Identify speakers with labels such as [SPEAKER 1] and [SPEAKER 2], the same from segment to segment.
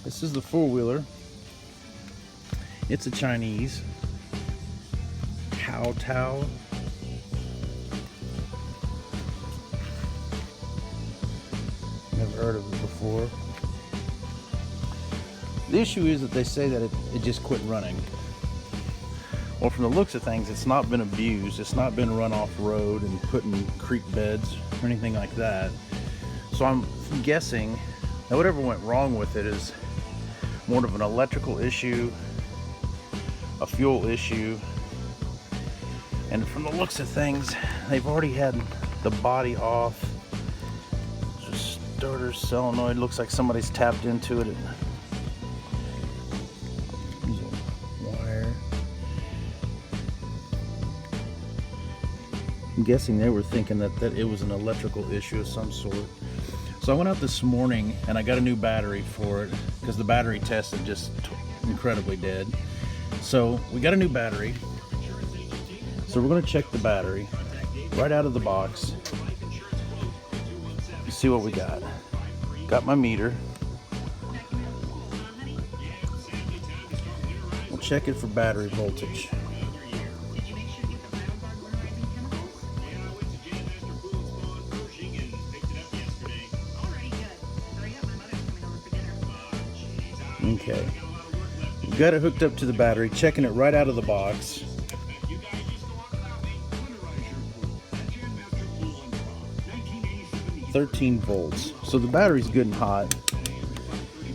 [SPEAKER 1] This is the four-wheeler. It's a Chinese Haotao. Never heard of it before. The issue is that they say that it just quit running. Well, from the looks of things, it's not been abused. It's not been run off road and put in creek beds or anything like that. So I'm guessing that whatever went wrong with it is more of an electrical issue, a fuel issue, and from the looks of things, they've already had the body off. Just starter solenoid. Looks like somebody's tapped into it. There's a wire. I'm guessing they were thinking that it was an electrical issue of some sort. So I went out this morning and I got a new battery for it because the battery tested just incredibly dead. So we got a new battery. So we're going to check the battery right out of the box. See what we got. Got my meter. We'll check it for battery voltage. Okay, got it hooked up to the battery, checking it right out of the box. "13 volts. So the battery's good and hot.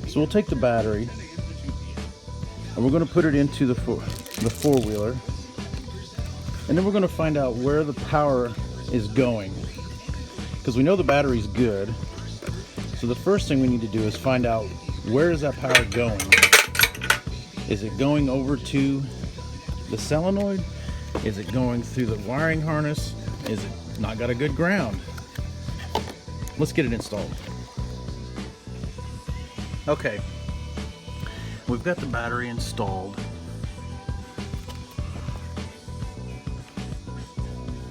[SPEAKER 1] So we'll take the battery and we're going to put it into the four-wheeler, and then we're going to find out where the power is going, because we know the battery's good. So the first thing we need to do is find out, where is that power going? Is it going over to the solenoid? Is it going through the wiring harness? Is it not got a good ground? Let's get it installed. Okay, we've got the battery installed.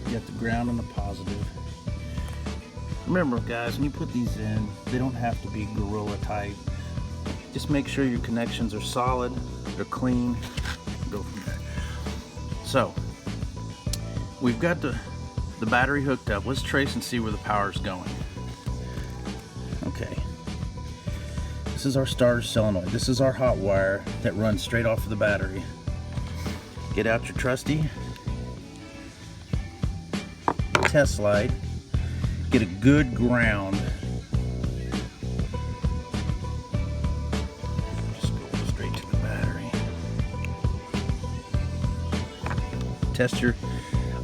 [SPEAKER 1] You got the ground and the positive. Remember, guys, when you put these in, they don't have to be Gorilla type. Just make sure your connections are solid, they're clean, go from there. So, we've got the battery hooked up. Let's trace and see where the power's going. Okay. This is our starter solenoid. This is our hot wire that runs straight off of the battery. Get out your trusty test light. Get a good ground. Just go straight to the battery.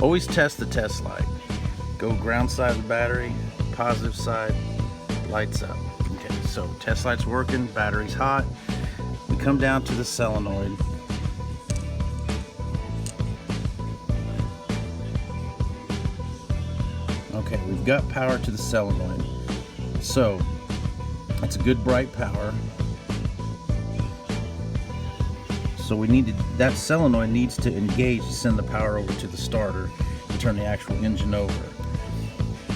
[SPEAKER 1] Always test the test light. Go ground side of the battery, positive side, lights up. Okay, so test light's working, battery's hot. We come down to the solenoid. Okay, we've got power to the solenoid. So, it's a good bright power. So that solenoid needs to engage to send the power over to the starter to turn the actual engine over.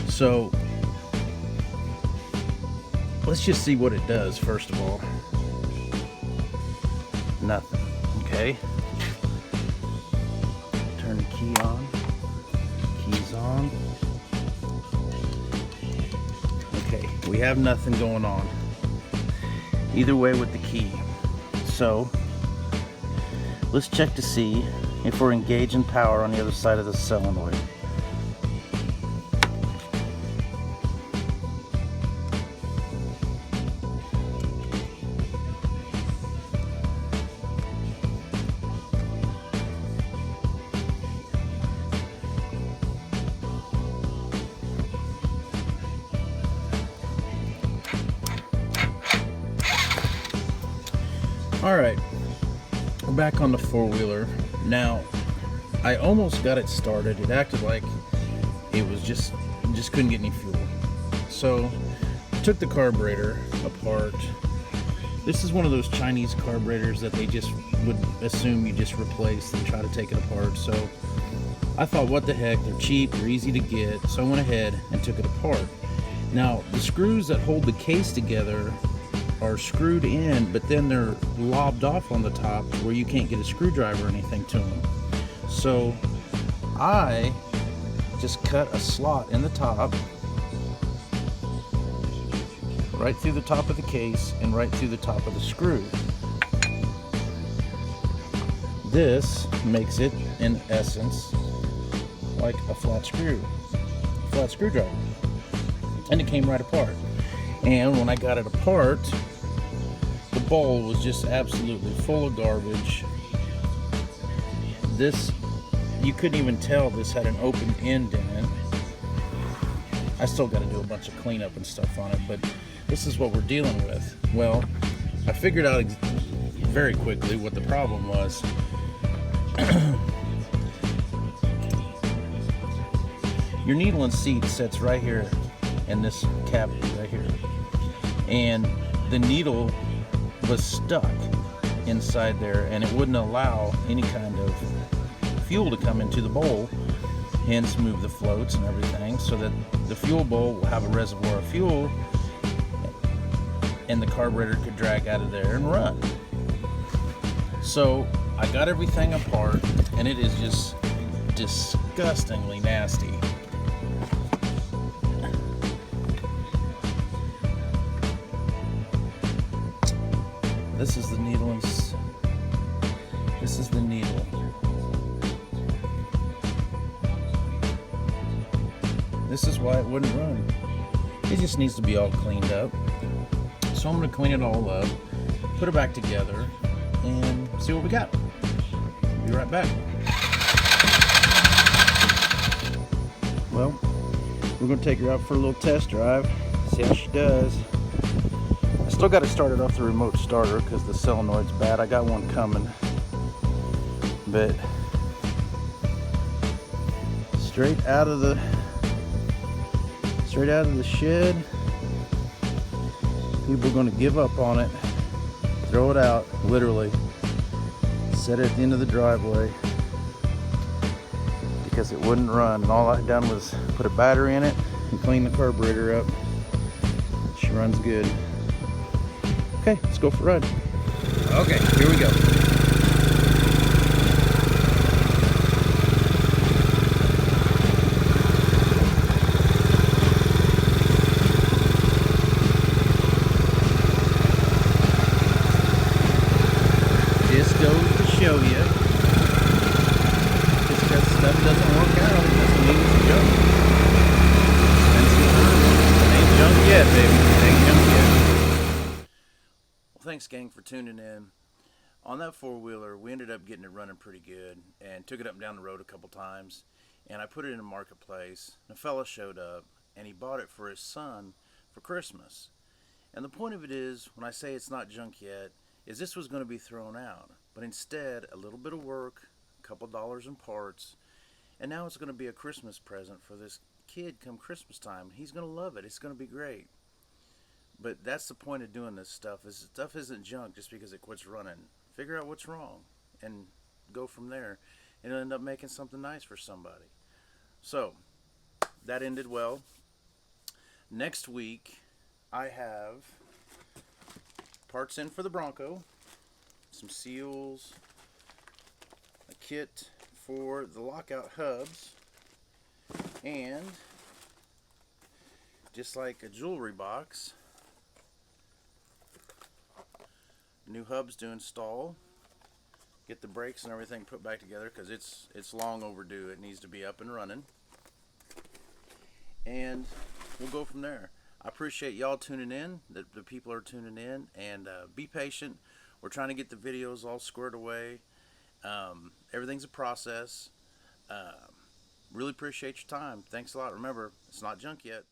[SPEAKER 1] So, let's just see what it does first of all. Nothing, okay? Turn the key on, keys on. Okay, we have nothing going on either way with the key. So let's check to see if we're engaging power on the other side of the solenoid. Alright, we're back on the four-wheeler. Now, I almost got it started. It acted like it was just couldn't get any fuel. So, I took the carburetor apart. This is one of those Chinese carburetors that they just would assume you just replace and try to take it apart. So, I thought, what the heck, they're cheap, they're easy to get. So I went ahead and took it apart. Now, the screws that hold the case together are screwed in, but then they're lobbed off on the top where you can't get a screwdriver or anything to them. So I just cut a slot in the top, right through the top of the case and right through the top of the screw. This makes it, in essence, like a flat screwdriver. And it came right apart. And when I got it apart, the bowl was just absolutely full of garbage. This, you couldn't even tell this had an open end in it. I still got to do a bunch of cleanup and stuff on it, but this is what we're dealing with. Well, I figured out very quickly what the problem was. Your needle and seat sits right here in this cavity right here, and the needle was stuck inside there, and it wouldn't allow any kind of fuel to come into the bowl, hence move the floats and everything, so that the fuel bowl will have a reservoir of fuel and the carburetor could drag out of there and run. So I got everything apart, and it is just disgustingly nasty. This is the needle and this is the needle. This is why it wouldn't run. It just needs to be all cleaned up. So I'm going to clean it all up, put it back together, and see what we got. Be right back. Well, we're going to take her out for a little test drive, see how she does. I still got to start it off the remote starter because the solenoid's bad. I got one coming, but straight out of the shed, people are going to give up on it, throw it out, literally set it at the end of the driveway because it wouldn't run. And all I done was put a battery in it and clean the carburetor up. She runs good. Okay, let's go for a ride. Okay, here we go. Just goes to show you, just because stuff doesn't work out, it doesn't mean it's junk. It ain't junk yet, baby. It ain't junk yet. Well, thanks, gang, for tuning in. On that four-wheeler, we ended up getting it running pretty good and took it up and down the road a couple times. And I put it in a marketplace, and a fella showed up, and he bought it for his son for Christmas. And the point of it is, when I say it's not junk yet, is this was going to be thrown out. But instead, a little bit of work, a couple dollars in parts, and now it's going to be a Christmas present for this kid come Christmas time. He's going to love it. It's going to be great. But that's the point of doing this stuff, is stuff isn't junk just because it quits running. Figure out what's wrong and go from there, and end up making something nice for somebody. So that ended well. Next week I have parts in for the Bronco, some seals, a kit for the lockout hubs, and just like a jewelry box, new hubs to install, get the brakes and everything put back together because it's long overdue. It needs to be up and running, and we'll go from there. I appreciate y'all tuning in, the people are tuning in, and be patient. We're trying to get the videos all squared away. Everything's a process. Really appreciate your time. Thanks a lot. Remember, it's not junk yet.